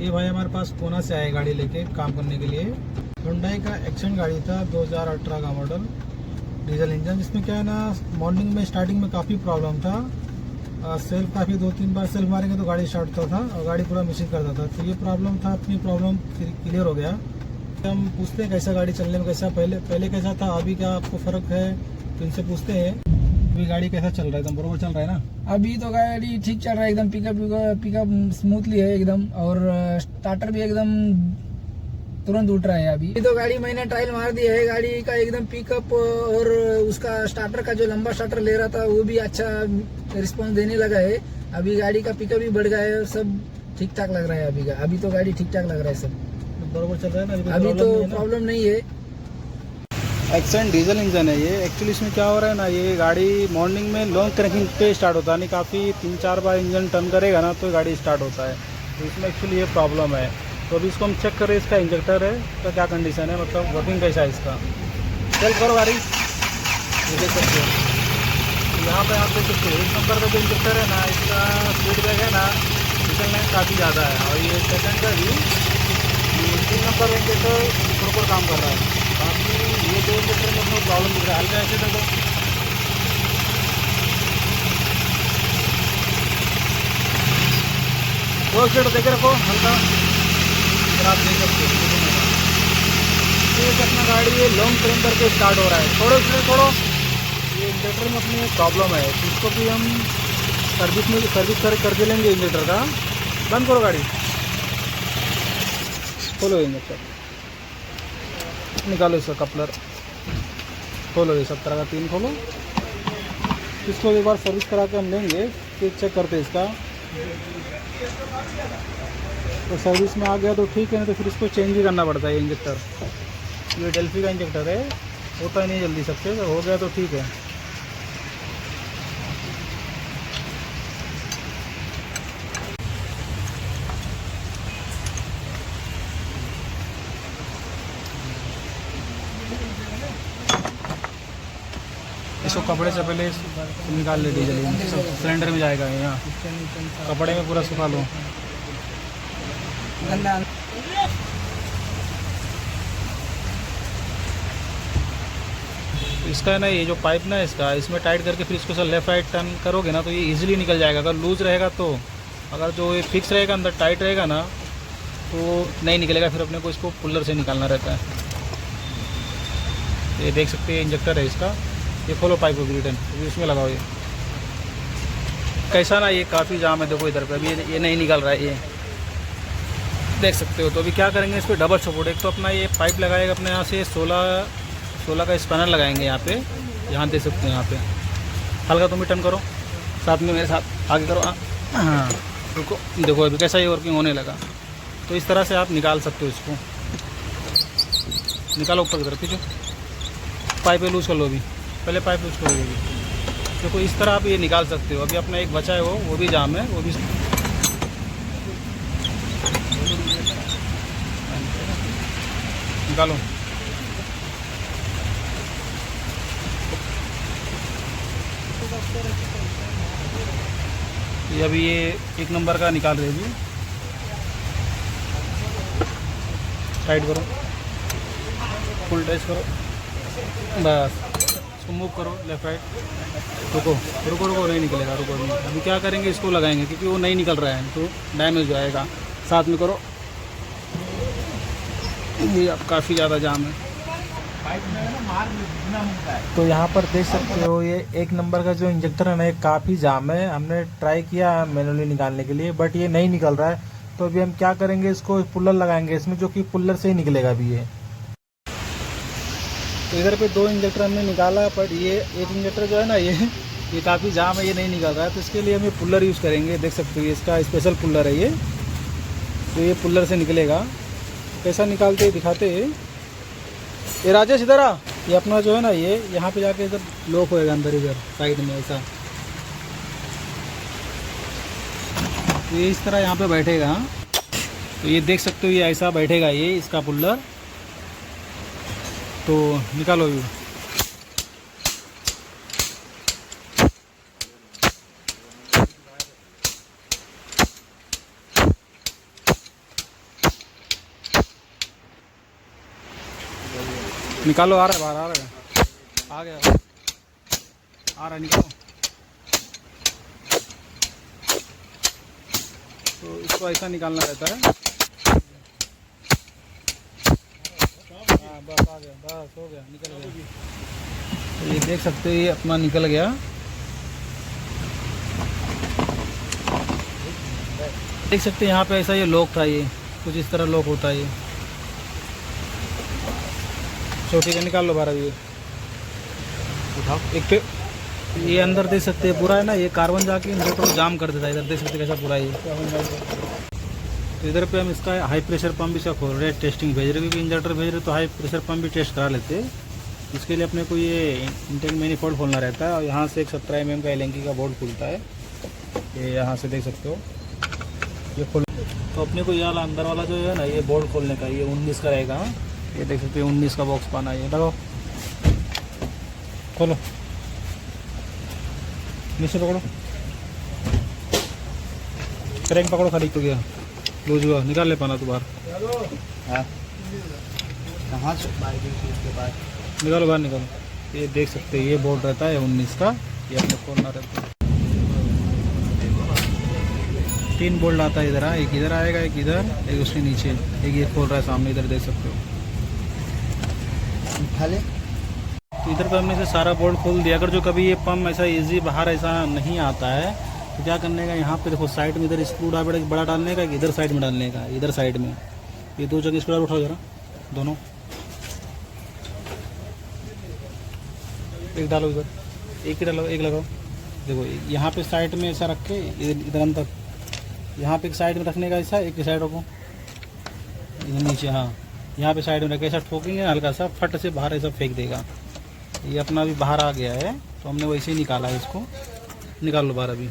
ये भाई हमारे पास पूना से आए गाड़ी लेके काम करने के लिए। हुंडई का एक्सेंट गाड़ी था 2018 का मॉडल, डीजल इंजन। जिसमें क्या है ना, मॉर्निंग में स्टार्टिंग में काफ़ी प्रॉब्लम था। सेल्फ काफ़ी 2-3 बार सेल्फ मारेंगे तो गाड़ी स्टार्ट होता था और गाड़ी पूरा मिसिंग करता था। तो ये प्रॉब्लम था, अपनी प्रॉब्लम क्लियर हो गया। हम पूछते हैं कैसा गाड़ी चलने में, कैसा पहले कैसा था, अभी क्या आपको फ़र्क है, तो इनसे पूछते हैं। अभी गाड़ी कैसा चल रहा है, एकदम बरोबर चल रहा है ना? अभी तो गाड़ी ठीक चल रहा है एकदम, पिकअप स्मूथली है एकदम, और स्टार्टर भी एकदम तुरंत उठ रहा है। अभी तो गाड़ी मैंने ट्रायल मार दी है, गाड़ी का एकदम पिकअप और उसका स्टार्टर का जो लंबा स्टार्टर ले रहा था वो भी अच्छा रिस्पॉन्स देने लगा है। अभी गाड़ी का पिकअप भी बढ़ गया है, सब ठीक ठाक लग रहा है। अभी तो गाड़ी ठीक ठाक लग रहा है, सब बरोबर चल रहा है ना? अभी तो प्रॉब्लम नहीं है। एक्सेंट डीजल इंजन है ये। एक्चुअली इसमें क्या हो रहा है ना, ये गाड़ी मॉर्निंग में लॉन्ग क्रैकिंग पे स्टार्ट होता है, नहीं काफ़ी 3-4 बार इंजन टर्न करेगा ना तो गाड़ी स्टार्ट होता है। तो इसमें एक्चुअली ये प्रॉब्लम है। तो अभी इसको हम चेक कर रहे हैं, इसका इंजेक्टर है, इसका क्या कंडीशन है, मतलब वर्किंग कैसा है इसका। चल करो गाड़ी, ये देख सकते हो यहाँ पे, आप देख सकते हो 1 नंबर का जो इंजेक्टर है ना, इसका फीडबैक है ना निकलने में काफ़ी ज़्यादा है। और ये सेकंड का भी 3 नंबर इंजेक्टर प्रॉपर काम कर रहा है। बाकी ये 2 इंजेक्टर में अपना प्रॉब्लम दिख रहा है। हल्का ऐसे देखो, दो सीट देखे रखो हल्का, फिर आप देख सकते हो। एक अपना गाड़ी ये लॉन्ग ट्रेन करके स्टार्ट हो रहा है, थोड़े से थोड़ो ये इंजेक्टर में अपनी प्रॉब्लम है। तो इसको भी हम सर्विस करके लेंगे इंजेक्टर का। बंद करो गाड़ी, खोलो इंजेक्टर, निकालो इसका कपलर, खोलो ये 17 का 3 खोलो। इसको एक बार सर्विस करा के हम लेंगे, फिर चेक करते हैं इसका। तो सर्विस में आ गया तो ठीक है, ना तो फिर इसको चेंज ही करना पड़ता है इंजेक्टर। ये डेल्फी का इंजेक्टर है, होता ही नहीं जल्दी सबसे, तो हो गया तो ठीक है। इसको कपड़े से पहले निकाल ले, डीजल सिलेंडर में जाएगा यहाँ, कपड़े में पूरा सुखा लो। इसका है ना, ये जो पाइप ना इसका, इसमें टाइट करके फिर इसको लेफ़्ट राइट टर्न करोगे ना तो ये इजीली निकल जाएगा। अगर लूज़ रहेगा तो, अगर जो ये फिक्स रहेगा अंदर टाइट रहेगा ना तो नहीं निकलेगा, फिर अपने को इसको पुल्लर से निकालना रहता है। ये देख सकते हैं इंजेक्टर है इसका। ये खोलो पाइप को रिटर्न, इसमें लगाओ। ये कैसा ना, ये काफ़ी जाम है, देखो इधर पे अभी ये नहीं निकल रहा है, ये देख सकते हो। तो अभी क्या करेंगे, इस पर डबल सपोर्ट, एक तो अपना ये पाइप लगाएगा अपने यहाँ से 16 का स्पैनर लगाएंगे यहाँ पे, यहाँ देख सकते हैं। यहाँ पे हल्का तुम टर्न करो, साथ में मेरे साथ आगे करो। हाँ रुको, देखो अभी कैसा ये वर्किंग होने लगा। तो इस तरह से आप निकाल सकते हो इसको। निकालो ऊपर की तरफ, ठीक है। पाइप लूज़ कर लो, अभी पहले पाइप लूज़ करो। अभी देखो इस तरह आप ये निकाल सकते हो। अभी अपना एक बचा है वो भी जाम है, वो भी निकालो। ये अभी ये 1 नंबर का निकाल रहे हैं। टाइट करो, फुल टाइट करो, बस इसको मूव करो लेफ्ट राइट। रुको रुको रुको, नहीं निकलेगा, रुको नहीं। अभी क्या करेंगे, इसको लगाएंगे क्योंकि वो नहीं निकल रहा है तो डैमेज हो जाएगा। साथ में करो, ये अब काफ़ी ज़्यादा जाम है। तो यहाँ पर देख सकते हो ये 1 नंबर का जो इंजेक्टर है ना, ये काफ़ी जाम है। हमने ट्राई किया मैनुअली निकालने के लिए, बट ये नहीं निकल रहा है। तो अभी हम क्या करेंगे, इसको पुल्लर लगाएंगे इसमें, जो कि पुल्लर से ही निकलेगा अभी ये। तो इधर पे 2 इंजेक्टर हमने निकाला, बट ये एक इंजेक्टर जो है ना, ये काफ़ी जाम है, ये नहीं निकल रहा है। तो इसके लिए हम ये पुल्लर यूज़ करेंगे। देख सकते हो ये इसका स्पेशल पुल्लर है ये, तो ये पुल्लर से निकलेगा। कैसा निकालते हैं दिखाते हैं। ये राजेश इधर आ, ये अपना जो है ना, ये यहाँ पे जाके इधर लॉक होएगा अंदर, इधर साइड में ऐसा। तो ये इस तरह यहाँ पे बैठेगा। तो ये देख सकते हो ये ऐसा बैठेगा, ये इसका पुल्लर। तो निकालो ये, निकालो, आ रहा है बाहर, आ रहा है, आ गया, आ रहा है, निकालो। तो इसको ऐसा निकालना रहता है। हाँ बस आ गया, बस हो गया, निकल गया। तो ये देख सकते हो, ये अपना निकल गया। देख सकते हैं यहाँ पे ऐसा ये लॉक था, ये कुछ इस तरह लॉक होता है। ये छोटी का निकाल लो 12 ये उठाओ। एक पे ये अंदर देख सकते हैं पूरा है ना, ये कार्बन जाके इंजन को जाम कर देता है। इधर देख सकते हैं कैसा पूरा ये। तो इधर पे हम इसका हाई प्रेशर पंप भी इसका खोल रहे हैं, टेस्टिंग भेज रहे हैं, क्योंकि इंजेक्टर भेज रहे तो हाई प्रेशर पंप भी टेस्ट करा लेते हैं। इसके लिए अपने को ये इंटेक मैनिफोल्ड खोलना रहता है, और यहाँ से एक 17 mm का एलेंकी का बोल्ट खुलता है। ये यहाँ से देख सकते हो, ये खोल। तो अपने को ये वाला अंदर वाला जो है ना, ये बोल्ट खोलने का, ये 19 का रहेगा। ये देख सकते हो 19 का बॉक्स पाना है। ये लगाओ, खोलो, नीचे पकड़ो, क्रैंक पकड़ो, खाली तो गया लूज हुआ, निकाल ले पाना तो बाहर। हाँ कहाँ से निकालो, बाहर निकालो। ये देख सकते हैं, ये बोर्ड रहता है 19 का, ये अपने खोलना रहता है। 3 बोल्ट आता है इधर। एक इधर आएगा, एक इधर, एक उसके नीचे, एक ये खोल रहा है सामने, इधर देख सकते हो। खाले तो इधर पे हमने से सारा बोल्ट खोल दिया। अगर जो कभी ये पंप ऐसा इजी बाहर ऐसा नहीं आता है तो क्या करने का, यहाँ पे देखो साइड में इधर स्क्रू ड्राइवर बड़ा डालने का, इधर साइड में डालने का, इधर साइड में ये 2 जगह स्क्रू ड्राइवर उठाओ जरा, दोनों एक डालो, इधर एक ही डालो, एक लगाओ। देखो यहाँ पे साइड में ऐसा रख के इधर अंदर, यहाँ पे एक साइड में रखने का ऐसा, एक ही साइड रखो, इधर नीचे। हाँ यहाँ पे साइड में रखे, ऐसा ठोकेंगे हल्का सा, फट से बाहर ऐसा फेंक देगा। ये अपना भी बाहर आ गया है, तो हमने वैसे ही निकाला है। इसको निकाल लो बाहर। अभी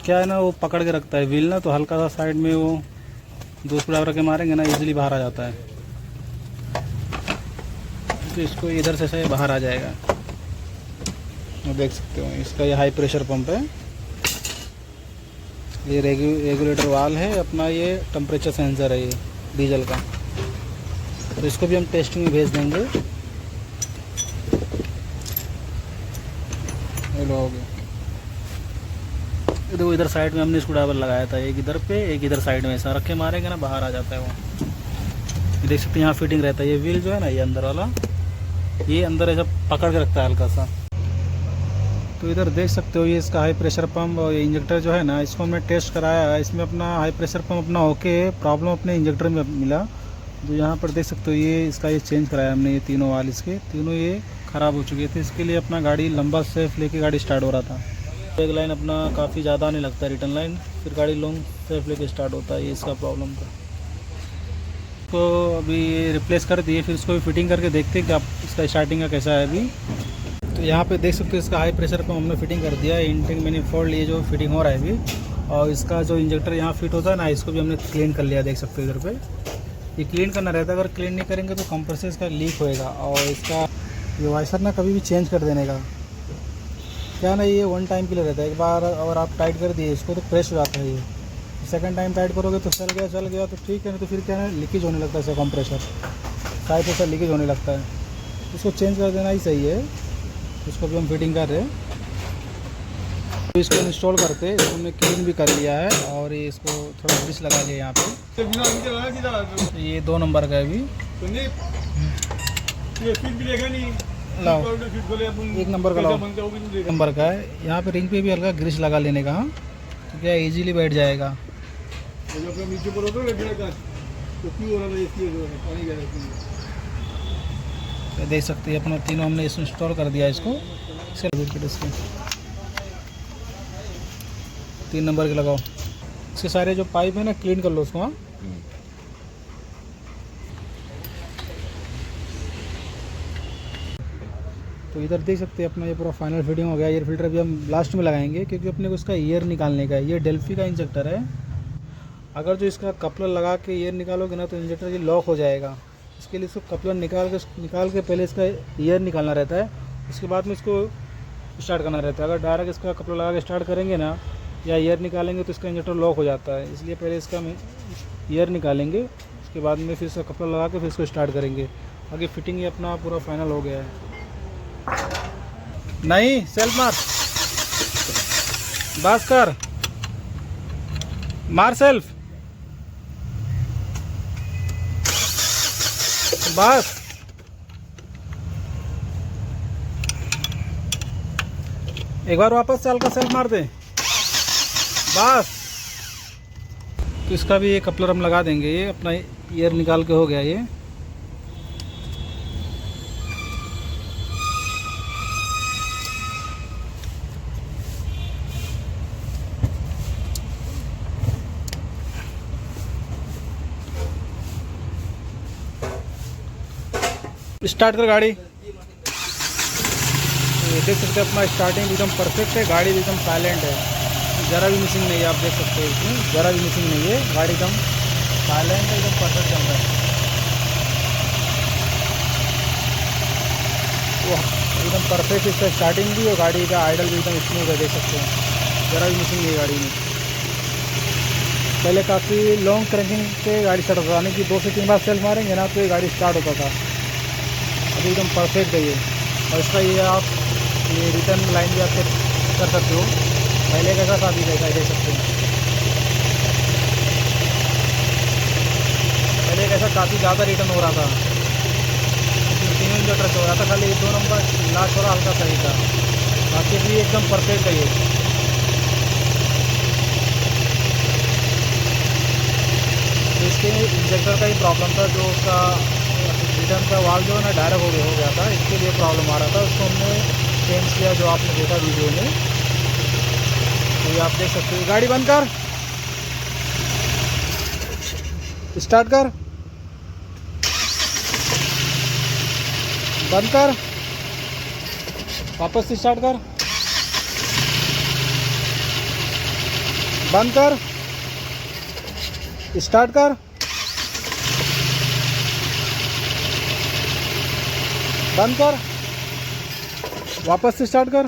क्या है ना, वो पकड़ के रखता है व्हील ना, तो हल्का सा साइड में वो 2 स्क्रू ड्राइवर के मारेंगे ना, इजीली बाहर आ जाता है। तो इसको इधर से सही बाहर आ जाएगा। देख सकते हो, इसका ये हाई प्रेशर पंप है, ये रेगुलेटर वाल है अपना, ये टेम्परेचर सेंसर है ये डीजल का। तो इसको भी हम टेस्टिंग में भेज देंगे। हेलो हो गया। देखो इधर साइड में हमने स्क्रू ड्राइवर लगाया था, एक इधर पे, एक इधर साइड में, ऐसा रख के मारेंगे ना, बाहर आ जाता है वो। ये देख सकते हैं यहाँ फिटिंग रहता है। ये व्हील जो है ना, ये अंदर वाला, ये अंदर ऐसा पकड़ के रखता है हल्का सा। तो इधर देख सकते हो, ये इसका हाई प्रेशर पंप और ये इंजेक्टर जो है ना, इसको हमने टेस्ट कराया है। इसमें अपना हाई प्रेशर पंप अपना ओके, प्रॉब्लम अपने इंजेक्टर में मिला। तो यहाँ पर देख सकते हो, ये इसका ये चेंज कराया हमने, ये तीनों वाल इसके तीनों ये ख़राब हो चुके थे। इसके लिए अपना गाड़ी लंबा सेफ लेके गाड़ी स्टार्ट हो रहा था। एक लाइन अपना काफ़ी ज़्यादा नहीं लगता, रिटर्न लाइन, फिर गाड़ी लॉन्ग सेफ लेके स्टार्ट होता है। ये इसका प्रॉब्लम था। तो अभी ये रिप्लेस कर दिए, फिर इसको भी फिटिंग करके देखते हैं कि आप इसका स्टार्टिंग का कैसा है अभी। तो यहाँ पे देख सकते हो, इसका हाई प्रेशर पर हमने फिटिंग कर दिया है। इंटेक मैनिफोल्ड ये जो फिटिंग हो रहा है अभी, और इसका जो इंजेक्टर यहाँ फिट होता है ना, इसको भी हमने क्लीन कर लिया। देख सकते हो इधर पे ये क्लीन करना रहता है। अगर क्लीन नहीं करेंगे तो कंप्रेसर इसका लीक होएगा। और इसका ये वाइसर ना कभी भी चेंज कर देने का, क्या ना, ये 1 टाइम के लिए रहता है। एक बार अगर आप टाइट कर दिए इसको तो प्रेस हो जाता है। ये सेकंड टाइम टाइट करोगे तो चल गया तो ठीक है, नहीं तो फिर क्या है, लीकेज होने लगता है इसका कंप्रेसर, साइड से लीकेज होने लगता है। इसको चेंज कर देना ही सही है। इसको भी हम फिटिंग कर रहे हैं। तो इसको इंस्टॉल करते, इसको हमने क्लीन भी कर लिया है, और ये इसको थोड़ा ग्रीस लगा लिया यहाँ पे। तो ये 2 नंबर का है अभी, लाओ 1 नंबर का, लाओ नंबर का है। यहाँ पे रिंग पे भी हल्का ग्रीस लगा लेने का, तो क्या इजीली बैठ जाएगा। तो देख सकते हैं अपना तीनों हमने इसमें इंस्टॉल कर दिया इसको। इसके 3 नंबर के लगाओ। इसके सारे जो पाइप है ना, क्लीन कर लो उसको। हाँ तो इधर देख सकते हैं अपना ये पूरा फाइनल फिटिंग हो गया। एयर फिल्टर भी हम लास्ट में लगाएंगे, क्योंकि अपने को इसका एयर निकालने का है। ये डेल्फी का इंजेक्टर है। अगर जो इसका कपलर लगा के एयर निकालोगे ना, तो इंजेक्टर ये लॉक हो जाएगा। इसके लिए इसको कपलर निकाल के पहले इसका एयर निकालना रहता है, उसके बाद में इसको स्टार्ट करना रहता है। अगर डायरेक्ट इसका कपलर लगा के स्टार्ट करेंगे ना, या एयर निकालेंगे, तो इसका इंजेक्टर लॉक हो जाता है। इसलिए पहले इसका एयर निकालेंगे, उसके बाद में फिर इसका कपड़ा लगा के फिर इसको स्टार्ट करेंगे। आगे फिटिंग ये अपना पूरा फाइनल हो गया है। नहीं सेल्फ मार, बस कर, मार सेल्फ, बस। एक बार वापस चल कर सेल्फ मार दे, बस। तो इसका भी ये कपलर हम लगा देंगे। ये अपना ईयर निकाल के हो गया ये। स्टार्ट कर गाड़ी। तो देख सकते हैं अपना स्टार्टिंग एकदम परफेक्ट है, गाड़ी एकदम साइलेंट है, ज़रा भी मिसिंग नहीं है। आप देख सकते हैं इसमें ज़रा भी मिसिंग नहीं है, गाड़ी एकदम साइलेंट है, एकदम परफेक्ट चल रहा है। वो एकदम परफेक्ट इसका स्टार्टिंग भी और गाड़ी का आइडल भी एकदम स्मूथ है, देख सकते हैं ज़रा भी मिसिंग नहीं है गाड़ी में। पहले काफ़ी लॉन्ग क्रैंकिंग पे गाड़ी स्टार्ट होता था, यानी कि 2 से 3 बार सेल्फ मारेंगे ना तो ये गाड़ी स्टार्ट होता था। अभी एकदम परफेक्ट है ये। और इसका ये आप ये रिटर्न लाइन भी आप चेक कर सकते हो, पहले कैसा था अभी कैसा है, देख सकते हैं। पहले कैसा काफ़ी ज़्यादा रिटर्न हो रहा था, 3 लीटर हो रहा था, खाली 2 नंबर लास्ट थोड़ा हल्का सही था, बाकी भी एकदम परफेक्ट है ये। तो इसके इंजेक्टर का ही प्रॉब्लम था, जो उसका रिटर्न का वाल्व जो है ना डायरेक्ट हो गया था, इसके लिए प्रॉब्लम आ रहा था। उसको हमने चेंज किया, जो आपने देखा वीडियो में। तो ये आप देख सकते हो। गाड़ी बंद कर, स्टार्ट कर, बंद कर, वापस से स्टार्ट कर, बंद कर, स्टार्ट कर, बंद कर, वापस से स्टार्ट कर।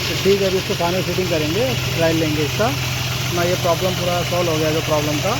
तो ठीक है, अभी इसको फाइनल फिटिंग करेंगे, ट्रायल लेंगे इसका। ना ये प्रॉब्लम पूरा सॉल्व हो गया जो प्रॉब्लम था।